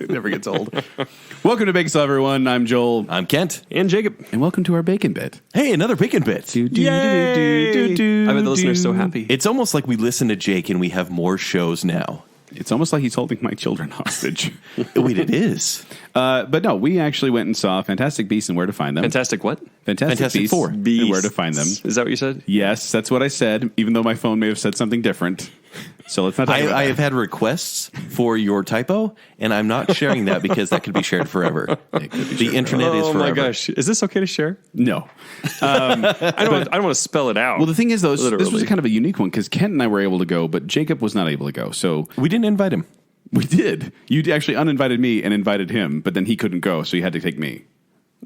It never gets old. Welcome to Bacon Stuff, everyone. I'm Joel. I'm Kent. And Jacob. And welcome to our Bacon Bit. Hey, another Bacon Bit. I bet the listeners are so happy. It's almost like we listen to Jake and we have more shows now. It's almost like he's holding my children hostage. Wait, it is. But no, we actually went and saw Fantastic Beasts and Where to Find Them. Fantastic what? Fantastic Beasts Four. and Where to Find Them. Is that what you said? Yes, that's what I said, even though my phone may have said something different. So let's not talk about I that. have had requests for your typo, and I'm not sharing that because that could be shared forever. The internet is forever. Oh my gosh. Is this okay to share? No. I don't want to spell it out. Well, the thing is, though, this Literally. was kind of a unique one because Kent and I were able to go, but Jacob was not able to go. So We didn't invite him. we did. You actually uninvited me and invited him, but then he couldn't go, so you had to take me.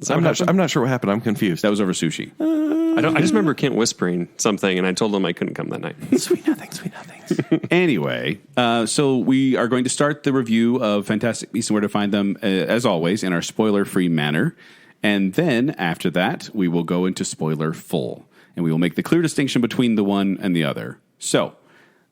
I'm not sure what happened. I'm confused. That was over sushi. I just remember Kent whispering something, and I told him I couldn't come that night. Sweet nothings, sweet nothings. Anyway, so we are going to start the review of Fantastic Beasts and Where to Find Them, as always, in our spoiler-free manner. And then, after that, we will go into spoiler-full. And we will make the clear distinction between the one and the other. So,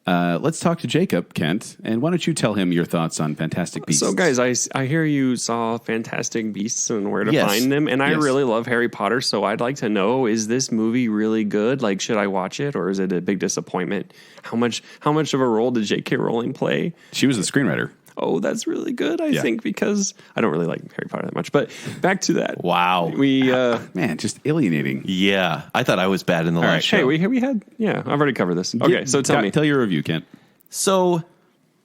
let's talk to Jacob, Kent. And why don't you tell him your thoughts on Fantastic Beasts? So, guys, I hear you saw Fantastic Beasts and Where to Yes. Find Them, and I Yes. really love Harry Potter, so I'd like to know, is this movie really good? Like, should I watch it, or is it a big disappointment? How much of a role did J.K. Rowling play? She was the screenwriter. Oh, that's really good, I Yeah. think, because I don't really like Harry Potter that much. But back to that. Wow. Man, just alienating. Yeah, I thought I was bad in the last show. Hey, we had, I've already covered this. Okay, so tell me. Tell your review, Kent. So,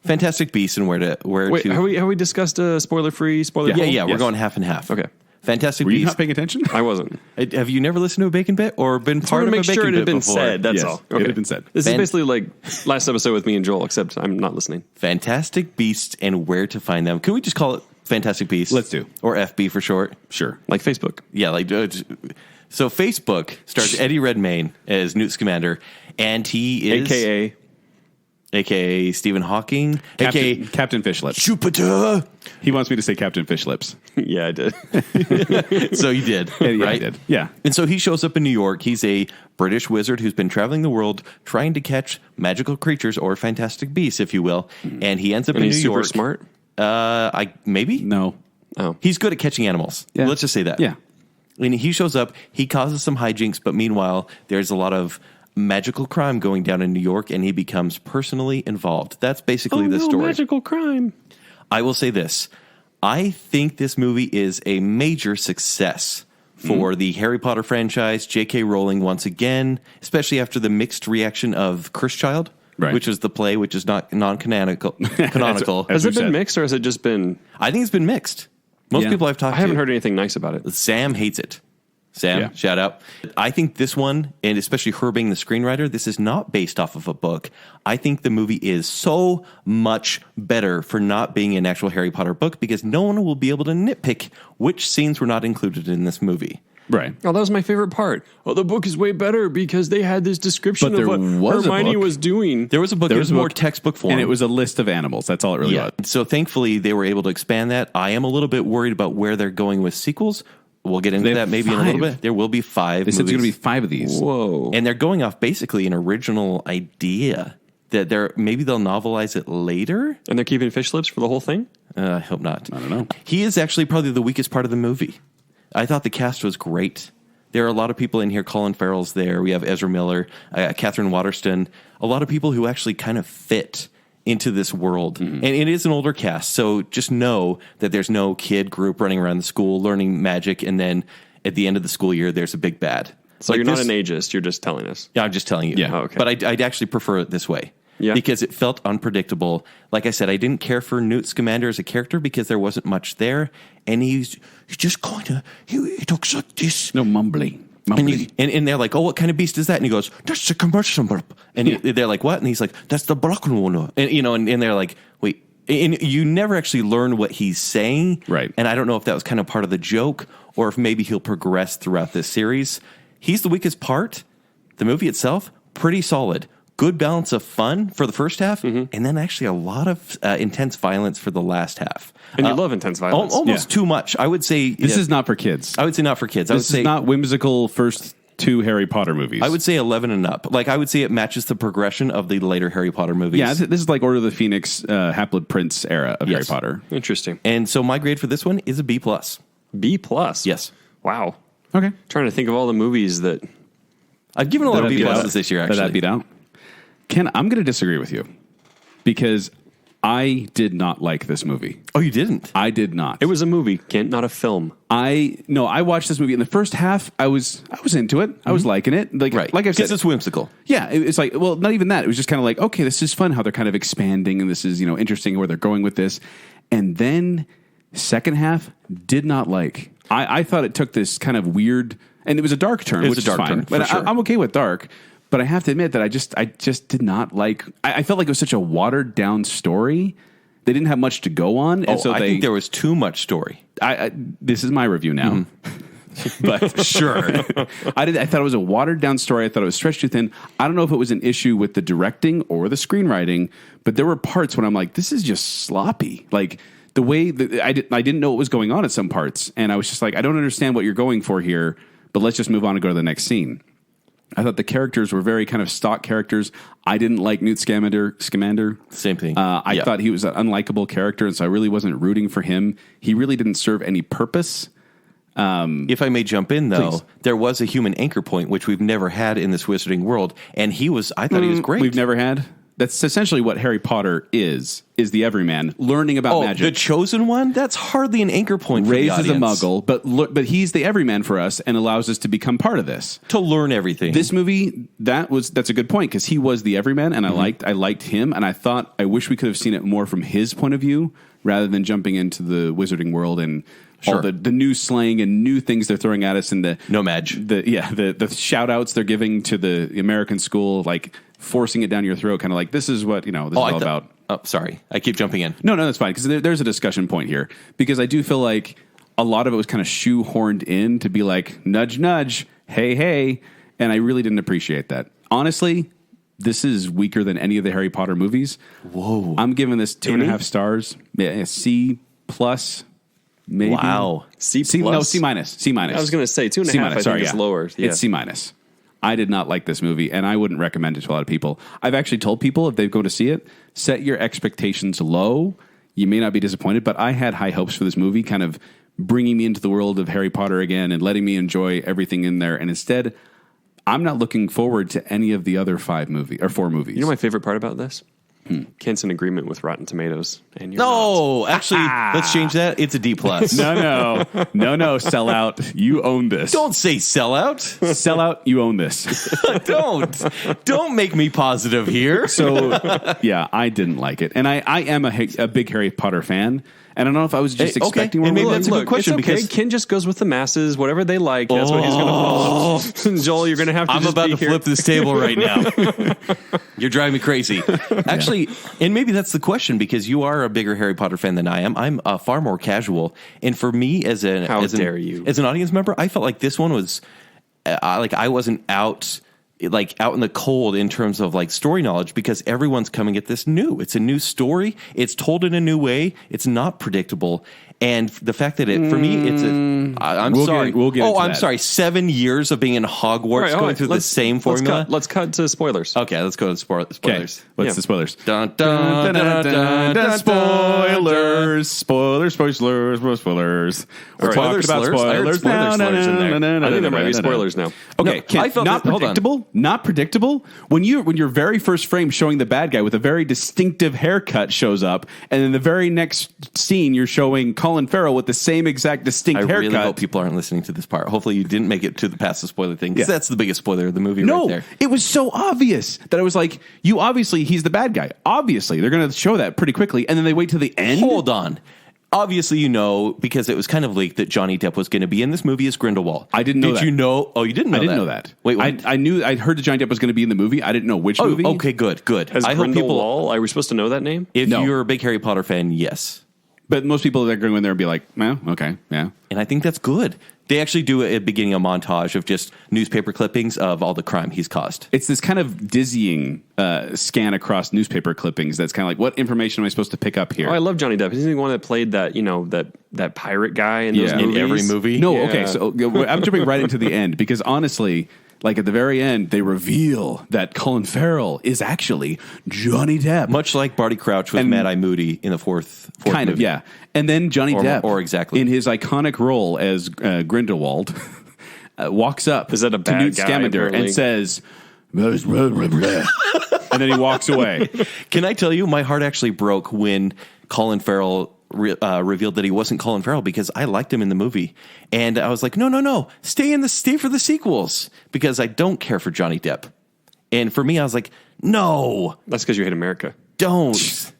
Fantastic Beasts and where Wait, to... have we discussed spoiler-free, spoiler Yeah, we're Yes. going half and half. Okay. Fantastic Were you Beasts. not paying attention? I wasn't. Have you never listened to a Bacon Bit or been I part want of to a make Bacon sure it Bit had been before? said, that's Yes, all. it had been said. This Fan- is basically like last episode with me and Joel, except I'm not listening. Fantastic Beasts and Where to Find Them. Can we just call it Fantastic Beasts? Let's do. Or FB for short. Sure. Like Facebook. Yeah, so Facebook stars Eddie Redmayne as Newt Scamander, and he is... AKA Stephen Hawking, AKA Captain Fish Lips. Jupiter. He wants me to say Captain Fish Lips. Yeah, I did. So you did, Yeah, right? I did. Yeah. And so he shows up in New York. He's a British wizard who's been traveling the world trying to catch magical creatures or fantastic beasts, if you will. And he ends up And in he's New super York. smart. Maybe? No. Oh. He's good at catching animals. Yeah. Let's just say that. Yeah. And he shows up, he causes some hijinks, but meanwhile, there's a lot of magical crime going down in New York, and he becomes personally involved. That's basically the story. Magical crime. I will say this. I think this movie is a major success for the Harry Potter franchise, J.K. Rowling once again, especially after the mixed reaction of Cursed Child, Right. which is the play, which is not non-canonical. Canonical. As Has it we've been said. mixed, or has it just been... I think it's been mixed. Most Yeah. people I've talked I to... haven't heard anything nice about it. Sam hates it. Sam, Yeah. shout out. I think this one, and especially her being the screenwriter, this is not based off of a book. I think the movie is so much better for not being an actual Harry Potter book because no one will be able to nitpick which scenes were not included in this movie. Right. Oh, that was my favorite part. Oh, the book is way better because they had this description But of there what was a Hermione book. was doing. There was a book, There it was was a more book, textbook form. And it was a list of animals. That's all it really was. So thankfully they were able to expand that. I am a little bit worried about where they're going with sequels. We'll get into They have that maybe in a little 5. bit. There will be 5 They said there's going to be movies. 5 of these. Whoa. And they're going off basically an original idea that maybe they'll novelize it later. And they're keeping fish lips for the whole thing? I hope not. I don't know. He is actually probably the weakest part of the movie. I thought the cast was great. There are a lot of people in here. Colin Farrell's there. We have Ezra Miller, Catherine Waterston. A lot of people who actually kind of fit into this world. And it is an older cast, so just know that there's no kid group running around the school learning magic, and then at the end of the school year, there's a big bad. So Like you're not this- an ageist. You're just telling us. Yeah, I'm just telling you. Yeah. Oh, okay. But I'd actually prefer it this way. Yeah. Because it felt unpredictable. Like I said, I didn't care for Newt Scamander as a character because there wasn't much there. And he's just kind of, he talks like this. No mumbling. And they're like, oh, what kind of beast is that? And he goes, that's the commercial. And they're like, what? And he's like, that's the black one. And, and they're like, wait. And you never actually learn what he's saying. Right. And I don't know if that was kind of part of the joke or if maybe he'll progress throughout this series. He's the weakest part. The movie itself, pretty solid. Good balance of fun for the first half, and then actually a lot of intense violence for the last half. And you love intense violence. Almost too much. I would say This is not for kids. I would say not for kids. I would This say is not whimsical first 2 Harry Potter movies. I would say 11 and up. Like, I would say it matches the progression of the later Harry Potter movies. Yeah, this is like Order of the Phoenix, Half-Blood Prince era of Harry Potter. Interesting. And so my grade for this one is a B+. B+? Yes. Wow. Okay. Trying to think of all the movies that... I've given a lot of B+ out. this year, actually. That beat out. Ken, I'm going to disagree with you because I did not like this movie. Oh, you didn't? I did not. It was a movie, Kent, not a film. I watched this movie in the first half. I was into it. I was liking it. Like I said, because it's whimsical. Yeah, it's like, well, not even that. It was just kind of like, okay, this is fun how they're kind of expanding and this is, interesting where they're going with this. And then second half did not like. I thought it took this kind of weird, and it was a dark turn, which is fine. But I'm okay with dark. But I have to admit that I just did not like. I felt like it was such a watered down story. They didn't have much to go on, and so I think there was too much story. This is my review now, but sure. I thought it was a watered down story. I thought it was stretched too thin. I don't know if it was an issue with the directing or the screenwriting, but there were parts when I'm like, this is just sloppy. Like the way that I didn't know what was going on at some parts, and I was just like, I don't understand what you're going for here. But let's just move on and go to the next scene. I thought the characters were very kind of stock characters. I didn't like Newt Scamander. Same thing. I thought he was an unlikable character, and so I really wasn't rooting for him. He really didn't serve any purpose. If I may jump in, though, Please. there was a human anchor point, which we've never had in this wizarding world, and I thought he was great. We've never had. That's essentially what Harry Potter is the everyman learning about magic. The chosen one? That's hardly an anchor point for the Raised as a audience. muggle, but he's the everyman for us and allows us to become part of this. To learn everything. This movie, that's a good point because he was the everyman, and I liked him, and I wish we could have seen it more from his point of view rather than jumping into the wizarding world and all the new slang and new things they're throwing at us and the No-Maj. the shout outs they're giving to the American school, like forcing it down your throat, kind of like this is what this is all about. Oh, sorry. I keep jumping in. No, that's fine because there's a discussion point here because I do feel like a lot of it was kind of shoehorned in to be like nudge, nudge, hey, hey, and I really didn't appreciate that. Honestly, this is weaker than any of the Harry Potter movies. Whoa. I'm giving this 2.5 stars. Yeah, C plus, maybe. Wow. C+? No, C minus. C minus. I was going to say 2.5. I think is lower. Yeah. It's C minus. I did not like this movie, and I wouldn't recommend it to a lot of people. I've actually told people if they go to see it, set your expectations low. You may not be disappointed, but I had high hopes for this movie, kind of bringing me into the world of Harry Potter again and letting me enjoy everything in there. And instead, I'm not looking forward to any of the other 4 movies. You know my favorite part about this? Kent's in agreement with Rotten Tomatoes. And you're No, actually, let's change that. It's a D+. No, sellout. You own this. Don't say sellout. Sellout, you own this. Don't make me positive here. So, yeah, I didn't like it. And I am a big Harry Potter fan. And I don't know if I was just expecting more. And maybe that's a good question it's okay. because Ken just goes with the masses. Whatever they like, that's what he's going to follow. Joel, you're going to have to I'm about to flip this table right now. You're driving me crazy. Actually, and maybe that's the question because you are a bigger Harry Potter fan than I am. I'm far more casual. And for me as an audience member, I felt like this one was I wasn't out in the cold in terms of like story knowledge because everyone's coming at this new. It's a new story. It's told in a new way. It's not predictable. And the fact that for me, it's we'll get into I'm that. sorry. 7 years of being in Hogwarts going through the same formula. Let's cut to spoilers. Okay, let's go to spoilers. Okay, what's the spoilers? Dun, dun, dun, dun, dun, Spoilers. Spoilers. We're talking about spoilers. I think there might be spoilers now. Okay, not predictable. When your very first frame showing the bad guy with a very distinctive haircut shows up, and in the very next scene you're showing Colin Farrell with the same exact distinct haircut. I really hope people aren't listening to this part. Hopefully you didn't make it to the past the spoiler thing because that's the biggest spoiler of the movie right there. It was so obvious that I was like, he's the bad guy. Obviously, they're going to show that pretty quickly, and then they wait till the end. Hold on. Obviously, because it was kind of leaked that Johnny Depp was going to be in this movie as Grindelwald. I didn't know that. Did you know? Oh, you didn't know that? I didn't know that. Wait, what? I heard that Johnny Depp was going to be in the movie. I didn't know which movie. Okay, good. As Grindelwald, are we supposed to know that name? If you're a big Harry Potter fan, yes. But most people are going to go in there and be like, well, okay, yeah. And I think that's good. They actually do at the beginning a montage of just newspaper clippings of all the crime he's caused. It's this kind of dizzying scan across newspaper clippings that's kind of like, what information am I supposed to pick up here? Oh, I love Johnny Depp. He's the one that played that, that pirate guy in those movies. In every movie. No, okay, so I'm jumping right into the end because honestly, Like at the very end, they reveal that Colin Farrell is actually Johnny Depp. Much like Barty Crouch with Mad Eye Moody in the fourth Kind movie. of, yeah. And then Johnny Depp, or exactly. in his iconic role as Grindelwald, walks up Is that a to bad Newt guy, Scamander apparently? and says, and then he walks away. Can I tell you, my heart actually broke when Colin Farrell revealed that he wasn't Colin Farrell, because I liked him in the movie, and I was like, no, stay for the sequels, because I don't care for Johnny Depp. And for me, I was like, no, That's because you hate America. don't.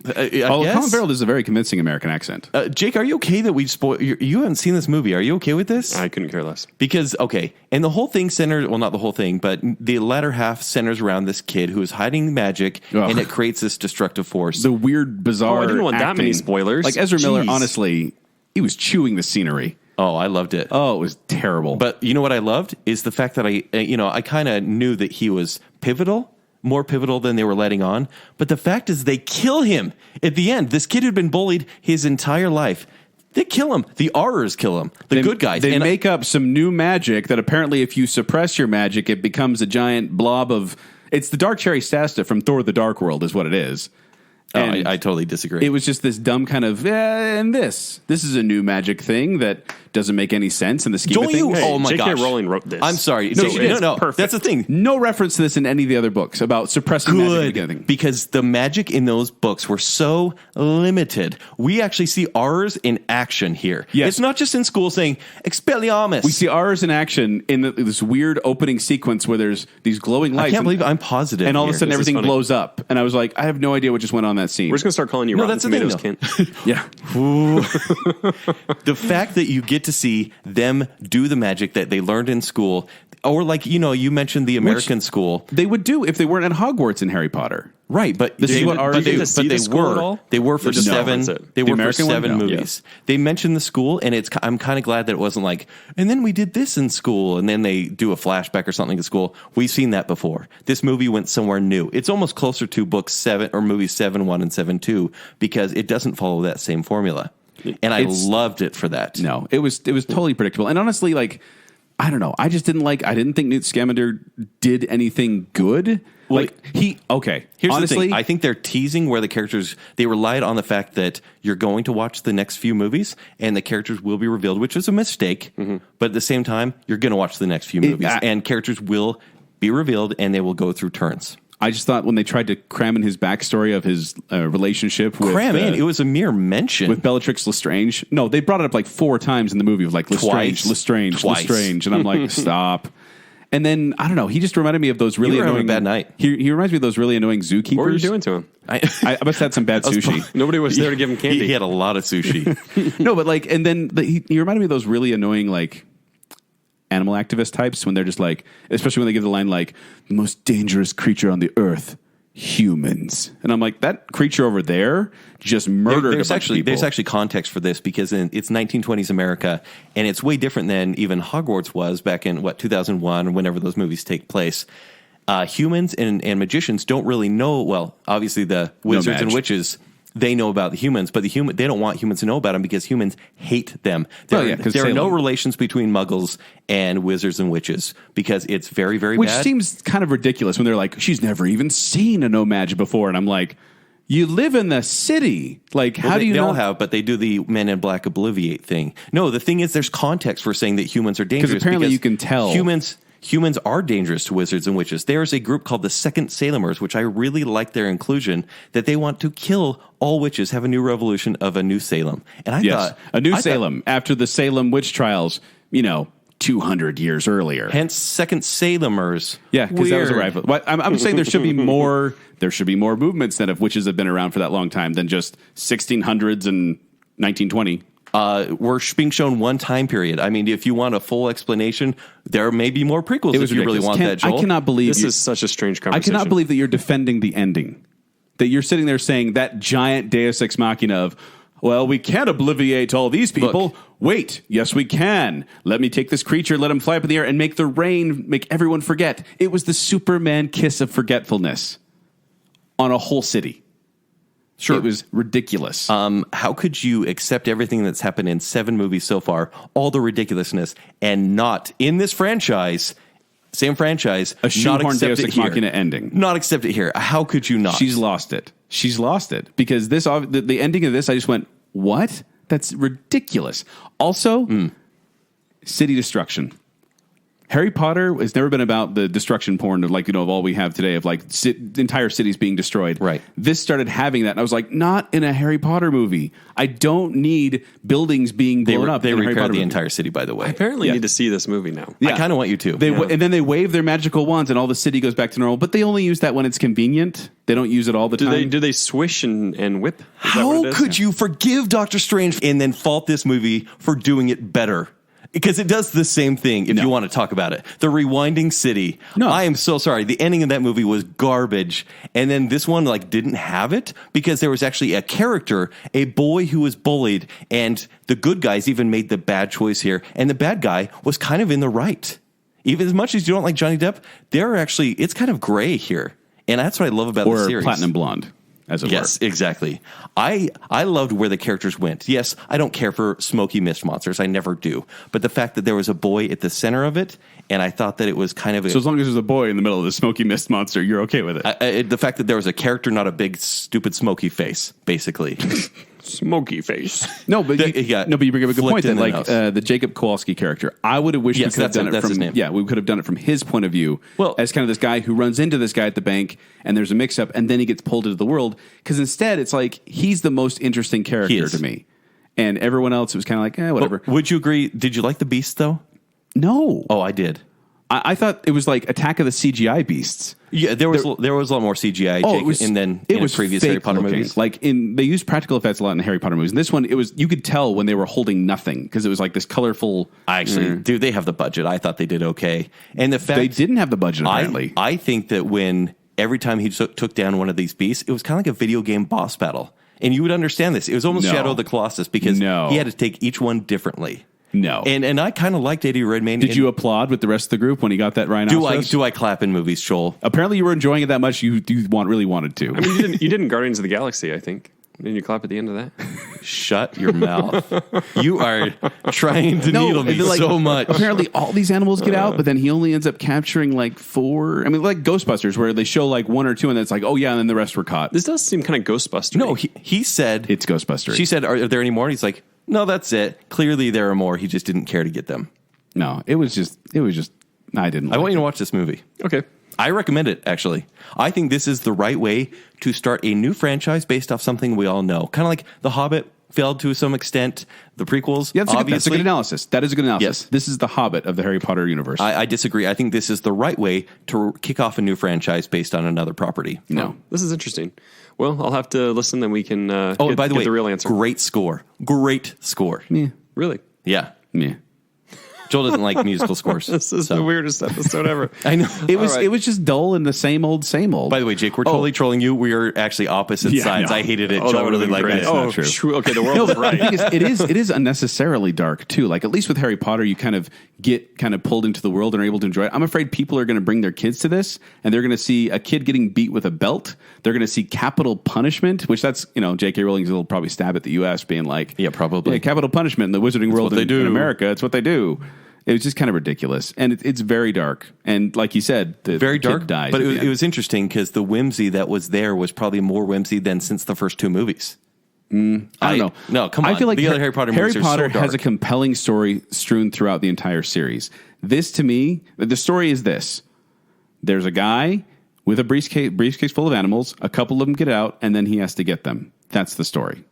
Colin Farrell does a very convincing American accent. Jake, are you okay that we spoil? You haven't seen this movie. Are you okay with this? I couldn't care less. Because, okay, and the whole thing centers, well, not the whole thing, but the latter half centers around this kid who is hiding magic, and it creates this destructive force. The weird, bizarre I didn't want that many acting. spoilers. Like Ezra Miller, Jeez. honestly, he was chewing the scenery. Oh, I loved it. Oh, it was terrible. But you know what I loved is the fact that I kind of knew that he was pivotal, more pivotal than they were letting on. But the fact is they kill him at the end. This kid who'd been bullied his entire life. They kill him. The Aurors kill him. The good guys. They make up some new magic that apparently if you suppress your magic, it becomes a giant blob of... It's the Dark Cherry Stasta from Thor the Dark World is what it is. And I totally disagree. it was just this dumb kind of, and this is a new magic thing that doesn't make any sense in the scheme Don't of things. you? Hey, Oh my J.K. gosh. Rowling wrote this. I'm sorry. So No. perfect. That's the thing. No reference to this in any of the other books about suppressing magic at the beginning. Because the magic in those books were so limited. We actually see ours in action here. Yes. It's not just in school saying Expelliarmus. We see ours in action in this weird opening sequence where there's these glowing lights. I can't believe I'm positive. and all of a here. sudden This is everything funny. blows up. And I was like, I have no idea what just went on that scene. We're just going to start calling you No, Rotten that's the thing, Tomatoes, though. Kent. yeah. The fact that you get to see them do the magic that they learned in school, or like, you mentioned the American school. They would do if they weren't at Hogwarts in Harry Potter. Right, but This is what ours get to see the school at all? They were for They just seven. reference it. They The were for American one? seven No. movies. They mentioned the school, and I'm kind of glad that it wasn't like, and then we did this in school, and then they do a flashback or something at school. We've seen that before. This movie went somewhere new. It's almost closer to book 7 or movies 7-1 and 7-2 because it doesn't follow that same formula, and I loved it for that. No, it was totally predictable. And honestly, like, I don't know. I didn't think Newt Scamander did anything good. Well, Here's Here's the thing. I think they're teasing where the characters, they relied on the fact that you're going to watch the next few movies and the characters will be revealed, which is a mistake. But at the same time, you're going to watch the next few movies and characters will be revealed and they will go through turns. I just thought when they tried to cram in his backstory of his relationship with... It was a mere mention. with Bellatrix Lestrange. No, they brought it up like 4 times in the movie. Like Lestrange, Twice. Lestrange, Twice. Lestrange. And I'm like, stop. And then, I don't know, he just reminded me of those really You were having annoying... a bad night. He reminds me of those really annoying zookeepers. What were you doing to him? I must have had some bad sushi. Nobody was there to give him candy. He had a lot of sushi. No, but like, and then he reminded me of those really annoying, like, animal activist types when they're just like, especially when they give the line like, the most dangerous creature on the earth, humans. And I'm like, that creature over there just murdered a bunch of people. There's actually context for this because it's 1920s America, and it's way different than even Hogwarts was back in 2001 or whenever those movies take place. Humans and magicians don't really know. Well, obviously the wizards and No-Maj. witches, they know about the humans, but they don't want humans to know about them because humans hate them. There are no relations between Muggles and wizards and witches because it's very, very Which bad. seems kind of ridiculous when they're like, she's never even seen a No-Maj before. And I'm like, you live in the city. Like, how do you They know? all have, but they do the Men in Black Obliviate thing. No, the thing is there's context for saying that humans are dangerous. apparently you can tell. Humans are dangerous to wizards and witches. There's a group called the Second Salemers, which I really like their inclusion, that they want to kill all witches, have a new revolution of a new Salem. And I thought... a new Salem after the Salem witch trials, 200 years earlier. Hence, Second Salemers. Yeah, because that was a Weird. rival. I'm saying there should be more. There should be more movements than if witches have been around for that long time than just 1600s and 1920. We're being shown one time period. I mean, if you want a full explanation, there may be more prequels if you really want that, Joel. I cannot believe This is such a strange I conversation. cannot believe that you're defending the ending. That you're sitting there saying that giant Deus Ex Machina of, well, we can't obliviate all these people. Look. Wait, yes, we can. Let me take this creature, let him fly up in the air, and make the rain make everyone forget. It was the Superman kiss of forgetfulness on a whole city. Sure. It was ridiculous. How could you accept everything that's happened in 7 movies so far, all the ridiculousness, and not, in this franchise, Same franchise. A shoehorn not accept Deus it Ex here. Machina ending. Not accept it here. How could you not? She's lost it. She's lost it because the ending of this, I just went, what? That's ridiculous. Also, city destruction. Harry Potter has never been about the destruction porn of of all we have today of entire cities being destroyed. Right. This started having that, and I was like, not in a Harry Potter movie. I don't need buildings being blown up. They in a Harry repaired Potter the movie. entire city, by the way. I apparently need to see this movie now. I kind of want you to. And then they wave their magical wands, and all the city goes back to normal. But they only use that when it's convenient. They don't use it all the time. Do they swish and whip? Is that How what it is? could you forgive Doctor Strange and then fault this movie for doing it better? Because it does the same thing, if you want to talk about it. The rewinding city. No. I am so sorry. The ending of that movie was garbage. And then this one didn't have it because there was actually a character, a boy who was bullied, and the good guys even made the bad choice here. And the bad guy was kind of in the right. Even as much as you don't like Johnny Depp, it's kind of gray here. And that's what I love about the series. Or platinum blonde, as it were. Yes, exactly. I loved where the characters went. Yes, I don't care for smoky mist monsters. I never do. But the fact that there was a boy at the center of it, and I thought that it was kind of So as long as there's a boy in the middle of the smoky mist monster, you're okay with it. the fact that there was a character, not a big, stupid, smoky face, basically. Smoky face. No, but you bring up a good point. flicked in Then, the Jacob Kowalski character, I would have wished Yes, we could have done it that's from. his name. Yeah, we could have done it from his point of view, Well- as kind of this guy who runs into this guy at the bank, and there's a mix-up, and then he gets pulled into the world. Because instead, it's like he's the most interesting He character is. to me, and everyone else was kind of like, whatever. Would you agree? Did you like the Beast, though? No, Oh, I did. I thought it was like Attack of the CGI Beasts. Yeah, there was a lot more CGI in previous Harry Potter looking. movies. They used practical effects a lot in the Harry Potter movies. And this one, you could tell when they were holding nothing because it was like this colorful. Dude, they have the budget. I thought they did okay. And the fact They didn't have the budget apparently. I think that every time he took down one of these beasts, it was kind of like a video game boss battle. And you would understand this. It was almost No. Shadow of the Colossus because No. he had to take each one differently. No. And I kind of liked Eddie Redmayne. Did you applaud with the rest of the group when he got that rhinoceros? Do I clap in movies, Joel? Apparently, you were enjoying it that much. You really wanted to. I mean, you did in Guardians of the Galaxy, I think. Didn't you clap at the end of that? Shut your mouth. You are trying to needle me so much. Apparently, all these animals get out, but then he only ends up capturing 4. I mean, like Ghostbusters, where they show 1 or 2, and then it's like, oh yeah, and then the rest were caught. This does seem kind of Ghostbuster. No, he said It's Ghostbusters. She said, "Are there any more?" And he's like, "No, that's it. Clearly, there are more. He just didn't care to get them." No, it was just. I didn't. I want you it. to watch this movie. Okay. I recommend it, actually. I think this is the right way to start a new franchise based off something we all know. Kind of like The Hobbit failed to some extent. The prequels, Yeah, that's a obviously. good analysis. That is a good analysis. Yes. This is the Hobbit of the Harry Potter universe. I disagree. I think this is the right way to kick off a new franchise based on another property. no. This is interesting. Well, I'll have to listen, then we can And get, by the get way, the real answer. Great score. Great score. Yeah. Really? Yeah. Yeah. Joel doesn't like musical scores. This is so. the weirdest episode ever. I know. It was right. it was just dull and the same old, same old. By the way, Jake, we're totally trolling you. We are actually opposite Yeah, sides. no. I hated it. Oh, that Joel would've really been liked great. it. not true. Okay, the world is right. The thing is, it is unnecessarily dark too. Like at least with Harry Potter, you kind of get pulled into the world and are able to enjoy it. I'm afraid people are going to bring their kids to this, and they're going to see a kid getting beat with a belt. They're going to see capital punishment, which that's J.K. Rowling will probably stab at the U.S. being like, Yeah, probably. yeah, capital punishment in the wizarding world what they do. in America. It's what they do. It was just kind of ridiculous, and it's very dark. And like you said, the Very kid dark, dies but at the it end. was interesting because the whimsy that was there was probably more whimsy than since the first two movies. I don't know. No, come on. I feel like the other Harry Potter Harry movies Potter are so has a dark. compelling story strewn throughout the entire series. This, to me, the story is this: there's a guy with a briefcase full of animals. A couple of them get out, and then he has to get them. That's the story.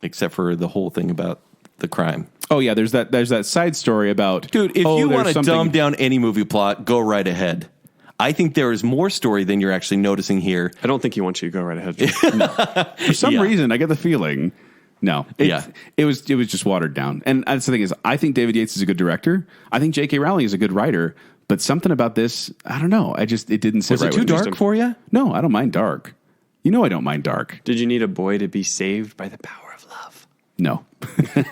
Except for the whole thing about the crime. Oh yeah, there's that side story about Dude, if you there's want to something- dumb down any movie plot, go right ahead. I think there is more story than you're actually noticing here. I don't think he wants you to go right ahead. for some Yeah. reason, I get the feeling. No, it was just watered down. And that's the thing is, I think David Yates is a good director. I think J.K. Rowling is a good writer. But something about this, I don't know. It didn't sit Was right it too with me. dark for you? No, I don't mind dark. I don't mind dark. Did you need a boy to be saved by the power of love? No.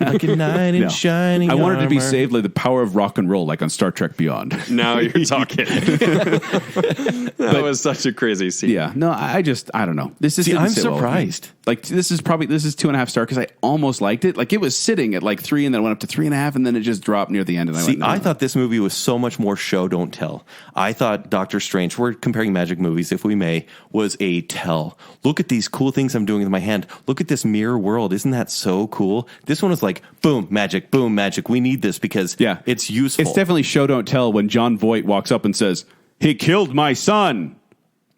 Like a knight in No. shining I wanted to be armor. saved by the power of rock and roll, like on Star Trek Beyond. Now you're talking. That was such a crazy scene. Yeah. No, I don't know. This is See, I'm surprised. like this is 2.5 star because I almost liked it. Like it was sitting at like 3 and then it went up to 3.5 and then it just dropped near the end. And I thought this movie was so much more show, don't tell. I thought Doctor Strange, we're comparing magic movies, if we may, was a tell. Look at these cool things I'm doing with my hand. Look at this mirror world. Isn't that so cool? This one was like, boom, magic, boom, magic. We need this because it's useful. It's definitely show, don't tell when John Voight walks up and says, "He killed my son.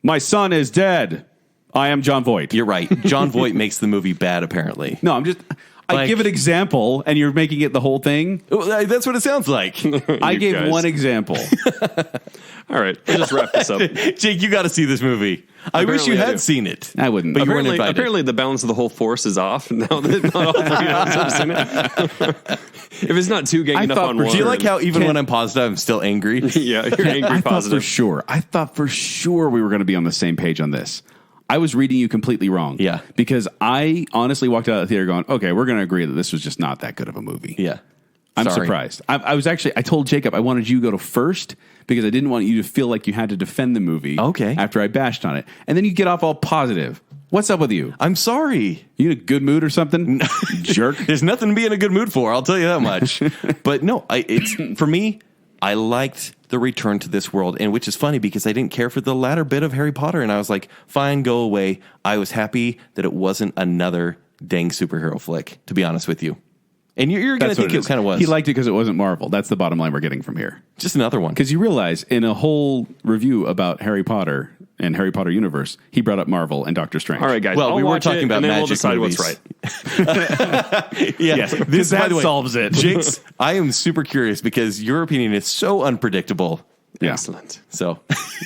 My son is dead. I am John Voight." You're right. John Voight makes the movie bad, apparently. No, I give an example, and you're making it the whole thing. That's what it sounds like. I gave one example. All right, let's just wrap this up. Jake, you got to see this movie. I wish you had seen it. I wouldn't. But you weren't invited. Apparently, the balance of the whole force is off now that not all 3 of us have seen it. If it's not 2 ganging up on one. Do you like how even when I'm positive, I'm still angry? Yeah, you're angry positive. I thought for sure we were going to be on the same page on this. I was reading you completely wrong. Yeah. Because I honestly walked out of the theater going, okay, we're going to agree that this was just not that good of a movie. Yeah. I'm surprised. I told Jacob I wanted you to go to first because I didn't want you to feel like you had to defend the movie. Okay. After I bashed on it. And then you get off all positive. What's up with you? I'm sorry. You in a good mood or something? Jerk. There's nothing to be in a good mood for, I'll tell you that much. But no, it's for me, I liked the return to this world, and which is funny because I didn't care for the latter bit of Harry Potter, and I was like, fine, go away. I was happy that it wasn't another dang superhero flick, to be honest with you. And you're going to think it kind of was. He liked it because it wasn't Marvel. That's the bottom line we're getting from here. Just another one. Because you realize in a whole review about Harry Potter and Harry Potter universe, he brought up Marvel and Doctor Strange. All right, guys. Well, we were talking about and then magic we'll decide movies. what's right. Yes, this that by the way, solves it. Jake's, I am super curious because your opinion is so unpredictable. Yeah. Excellent. So,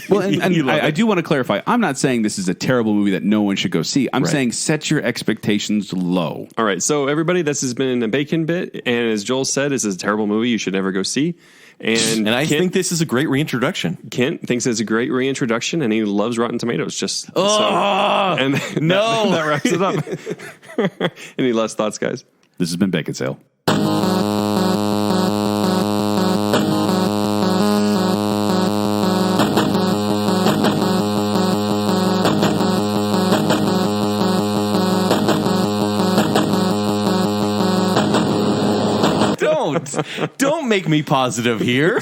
well, and I do want to clarify. I'm not saying this is a terrible movie that no one should go see. I'm saying set your expectations low. All right. So, everybody, this has been a BaconBit. And as Joel said, this is a terrible movie you should never go see. And I think this is a great reintroduction. Kent thinks it's a great reintroduction, and he loves Rotten Tomatoes. And no. that wraps it up. Any last thoughts, guys? This has been Bacon Sale. Don't make me positive here.